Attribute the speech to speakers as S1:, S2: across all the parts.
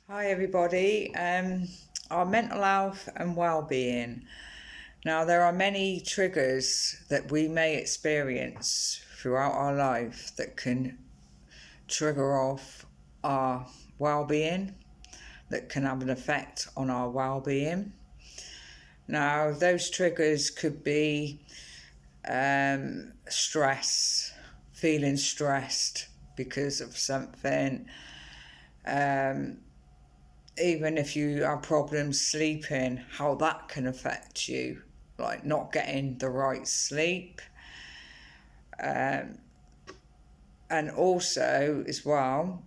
S1: Hi everybody. Our mental health and well-being. Now there are many triggers that we may experience throughout our life that can trigger off our well-being, that can have an effect on our well-being. Now those triggers could be stress, feeling stressed because of something. Even if you have problems sleeping, how that can affect you, like not getting the right sleep. And also, as well,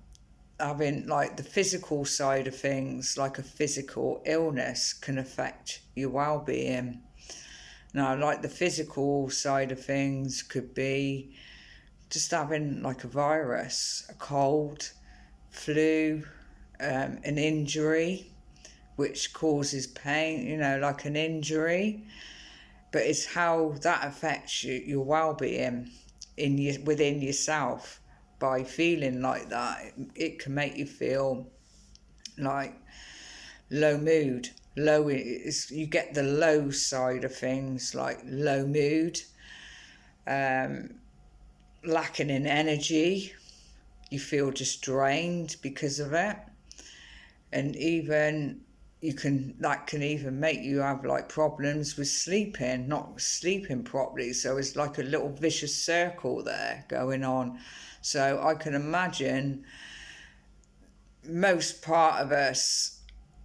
S1: having like the physical side of things, like a physical illness, can affect your well being. Now, like the physical side of things could be just having like a virus, a cold, flu, an injury which causes pain, like an injury, but it's how that affects your well-being within yourself. By feeling like that, it can make you feel like low mood. You get the low side of things, like low mood, lacking in energy. You feel just drained because of it, and even that can even make you have like problems with sleeping, not sleeping properly. So it's like a little vicious circle there going on. So I can imagine most part of us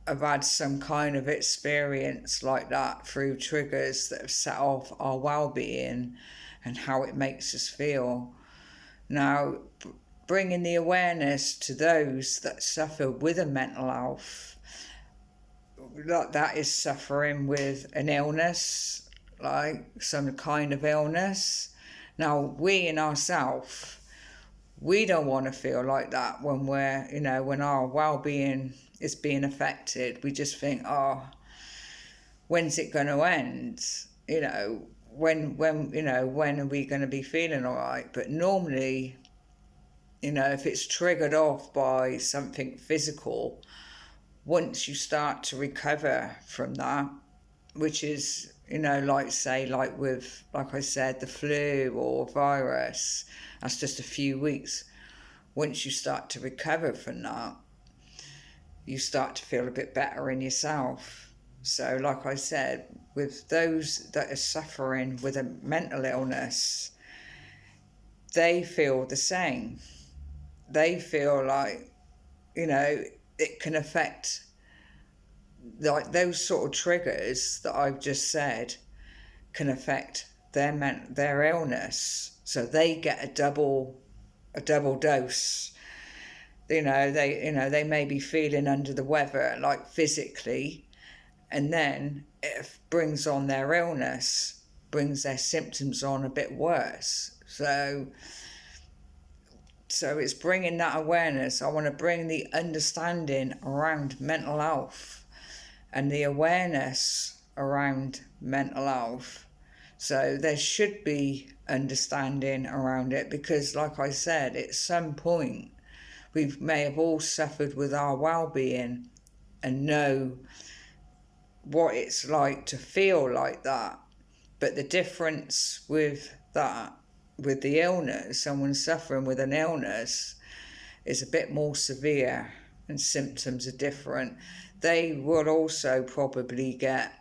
S1: have had some kind of experience like that through triggers that have set off our well-being and how it makes us feel. Now, bringing the awareness to those that suffer with a mental health, that is suffering with an illness, like some kind of illness. Now, we in ourselves, we don't want to feel like that when when our well-being is being affected. We just think, oh, when's it going to end? When are we going to be feeling all right? But normally, if it's triggered off by something physical, once you start to recover from that, which is, like I said, the flu or virus, that's just a few weeks. Once you start to recover from that, you start to feel a bit better in yourself. So, like I said, with those that are suffering with a mental illness, they feel the same. They feel like, it can affect, like those sort of triggers that I've just said can affect their illness, so they get a double dose. They may be feeling under the weather, like physically, and then it brings on their illness, brings their symptoms on a bit worse. So it's bringing that awareness. I want to bring the understanding around mental health and the awareness around mental health. So there should be understanding around it, because like I said, at some point we may have all suffered with our well-being and know what it's like to feel like that. But the difference with that, with the illness, someone suffering with an illness, is a bit more severe and symptoms are different. They will also probably get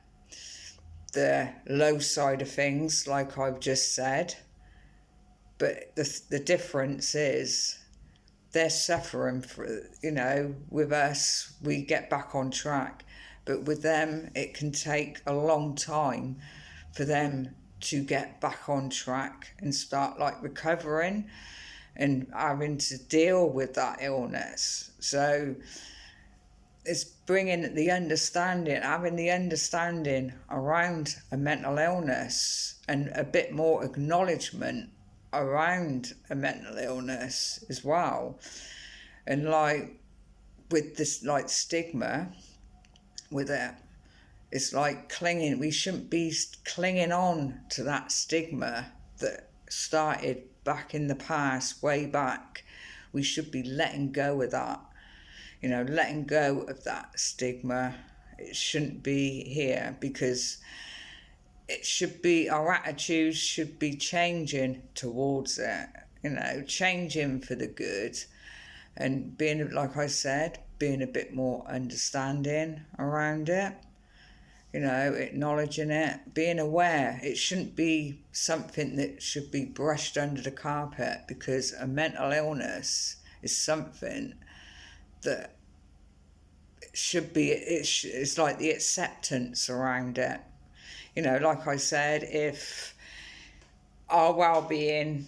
S1: the low side of things, like I've just said. But the difference is they're suffering for, with us, we get back on track. But with them, it can take a long time for them to get back on track and start like recovering and having to deal with that illness. So it's bringing the understanding, having the understanding around a mental illness and a bit more acknowledgement around a mental illness as well. And like with this like stigma with it, it's like clinging. We shouldn't be clinging on to that stigma that started back in the past, way back. We should be letting go of that. you know, letting go of that stigma. It shouldn't be here, because it should be, our attitudes should be changing towards it, you know, changing for the good, and being, like I said, being a bit more understanding around it, you know, acknowledging it, being aware. It shouldn't be something that should be brushed under the carpet, because a mental illness is something that should be, it's like the acceptance around it. You know, like I said, if our well-being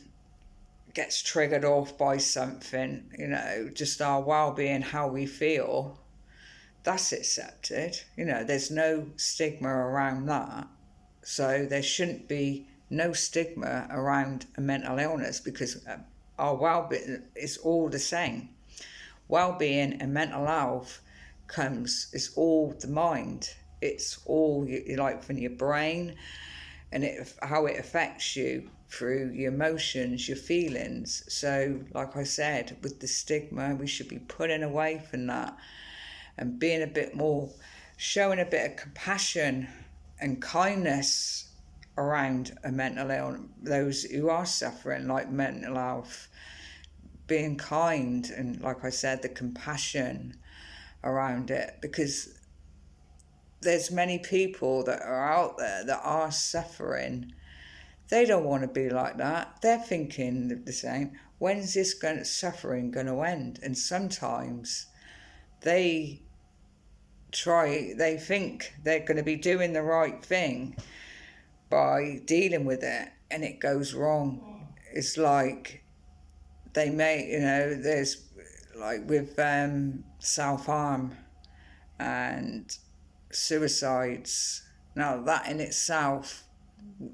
S1: gets triggered off by something, you know, just our well-being, how we feel, that's accepted. You know, there's no stigma around that. So there shouldn't be no stigma around a mental illness, because our well-being is all the same. Well-being and mental health it's all the mind. It's all, like, from your brain, and how it affects you through your emotions, your feelings. So, like I said, with the stigma, we should be putting away from that and being a bit more, showing a bit of compassion and kindness around a mental illness, those who are suffering, like mental health. Being kind, and like I said, the compassion around it, because there's many people that are out there that are suffering. They don't want to be like that. They're thinking the same. When's this suffering going to end? And sometimes they think they're going to be doing the right thing by dealing with it, and it goes wrong. It's like they may, you know, there's like with self-harm and suicides. Now that in itself,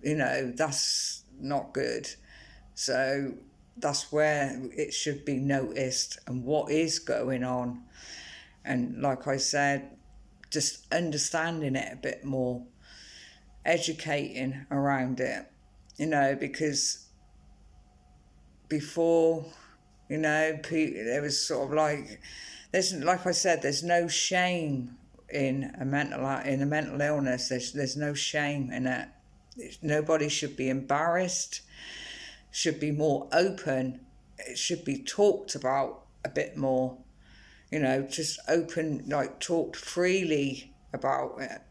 S1: you know, that's not good. So that's where it should be noticed and what is going on. And like I said, just understanding it a bit more, educating around it, you know, because before, you know, there was sort of like I said, there's no shame in a mental illness. There's no shame in it. Nobody should be embarrassed. Should be more open. It should be talked about a bit more. You know, just open, like, talked freely about it.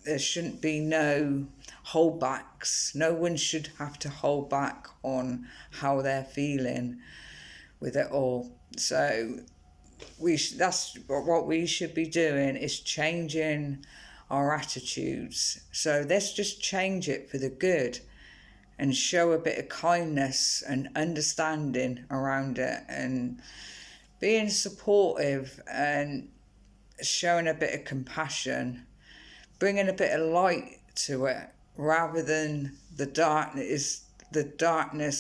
S1: There shouldn't be no holdbacks. No one should have to hold back on how they're feeling with it all. So that's what we should be doing, is changing our attitudes. So let's just change it for the good and show a bit of kindness and understanding around it, and being supportive and showing a bit of compassion, bringing a bit of light to it, rather than the darkness,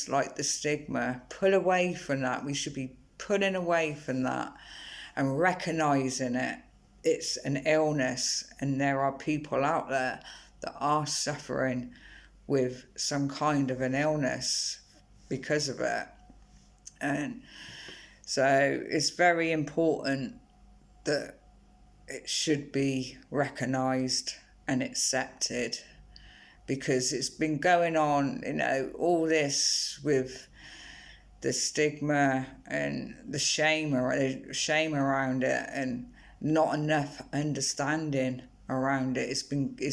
S1: like the stigma. Pull away from that. We should be pulling away from that and recognising it. It's an illness, and there are people out there that are suffering with some kind of an illness because of it. And so it's very important that it should be recognised and accepted, because it's been going on, you know, all this with the stigma and the shame around it, and not enough understanding around it. It's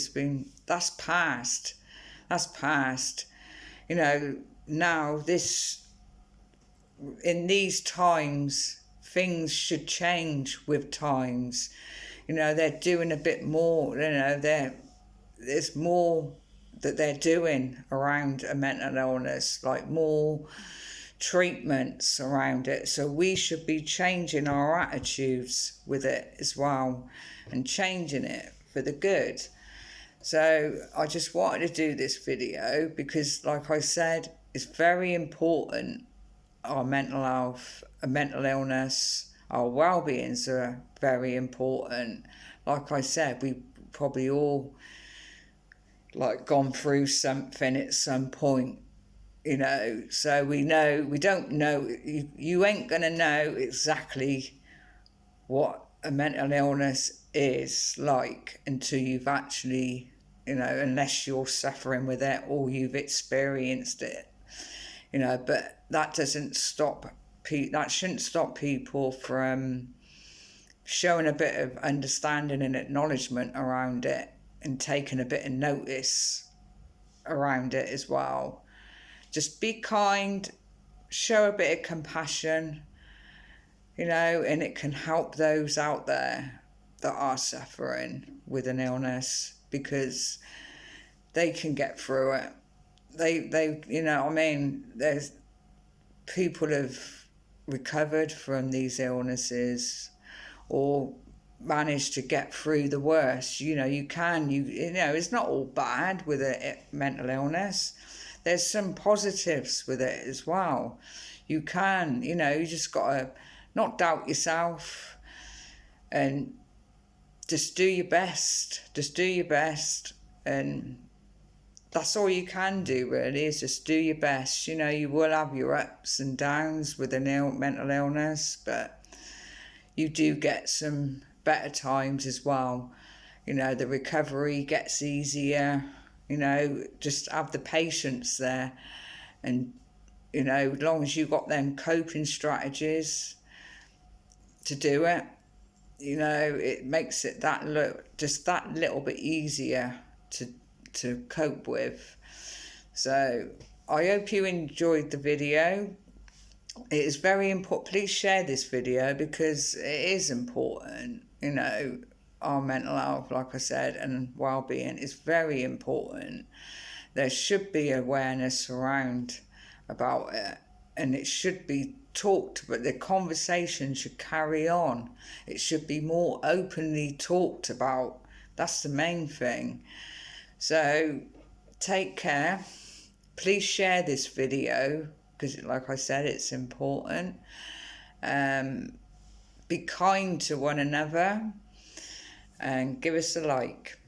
S1: been that's past. You know, now in these times, things should change with times. You know, they're doing a bit more, you know, there's more that they're doing around a mental illness, like more treatments around it. So we should be changing our attitudes with it as well, and changing it for the good. So I just wanted to do this video because, like I said, it's very important. Our mental health, a mental illness, our well-beings are very important. Like I said, we probably all gone through something at some point, you know, so we don't know, you ain't gonna know exactly what a mental illness is like until you've actually, unless you're suffering with it or you've experienced it, but that doesn't stop, that shouldn't stop people from showing a bit of understanding and acknowledgement around it and taking a bit of notice around it as well. Just be kind, show a bit of compassion, and it can help those out there that are suffering with an illness, because they can get through it. There's people have recovered from these illnesses or managed to get through the worst. It's not all bad with a mental illness. There's some positives with it as well. You just got to not doubt yourself and just do your best. And that's all you can do, really, is just do your best. You will have your ups and downs with a mental illness, but you do get some better times as well. The recovery gets easier. Just have the patience there. And, as long as you've got them coping strategies to do it, it makes it just that little bit easier to cope with. So I hope you enjoyed the video. It is very important. Please share this video because it is important. Our mental health, like I said, and well-being is very important. There should be awareness around about it, and it should be talked, but the conversation should carry on. It should be more openly talked about. That's the main thing. So take care. Please share this video because, like I said, it's important. Be kind to one another and give us a like.